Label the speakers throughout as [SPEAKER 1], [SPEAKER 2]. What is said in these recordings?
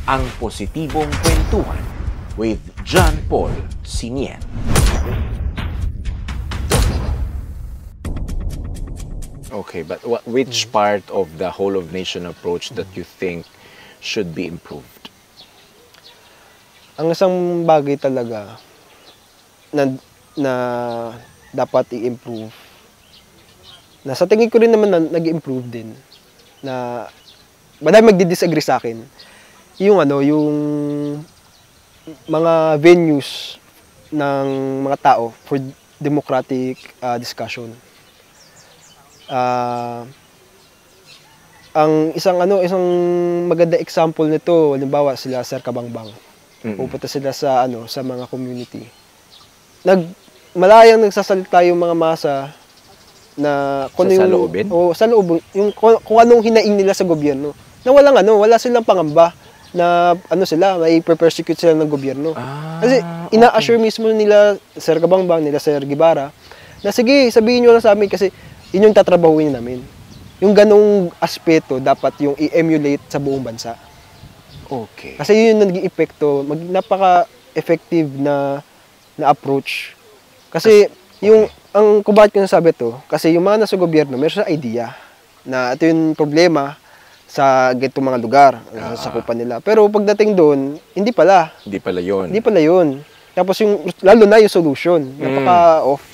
[SPEAKER 1] Ang Positibong Kwentuhan with John Paul Sinien. Okay, but which part of the whole of nation approach that you think should be improved?
[SPEAKER 2] Ang isang bagay talaga na dapat i-improve, na sa tingin ko rin naman na nag-improve din, na madami magdi-disagree sa akin, yung mga venues ng mga tao for democratic discussion. Ang isang maganda example nito, halimbawa sila Sir Kabangbang. Pupunta sila sa mga community. Malayang nagsasalita yung mga masa na
[SPEAKER 1] sa loobin?
[SPEAKER 2] Sa loob, yung kung anong hinaing nila sa gobyerno. Na wala silang pangamba na may persecute sila ng gobyerno. Kasi ina-assure mismo nila Sir Kabangbang, nila Sir Guevara, na sige, sabihin niyo lang sa amin kasi yun yung tatrabahuin namin. Yung ganong aspeto dapat yung i-emulate sa buong bansa.
[SPEAKER 1] Okay.
[SPEAKER 2] Kasi yun yung naging epekto, napaka-effective na approach. Kasi kung bakit ko nasabi to, kasi yung mga nasa gobyerno, meron sa idea na ito yung problema sa ganitong mga lugar, sa sakupan nila. Pero pagdating doon, hindi pala.
[SPEAKER 1] Hindi pala yun.
[SPEAKER 2] Hindi pala yun. Tapos lalo na yung solution, napaka-off.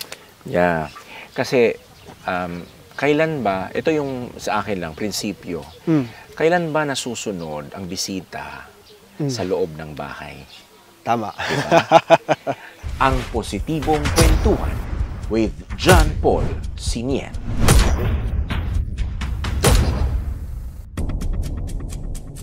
[SPEAKER 1] Yeah. Kasi, kailan ba, ito yung sa akin lang, prinsipyo, kailan ba nasusunod ang bisita sa loob ng bahay?
[SPEAKER 2] Tama.
[SPEAKER 1] Diba? Ang Positibong Kwentuhan with John Paul Sinien.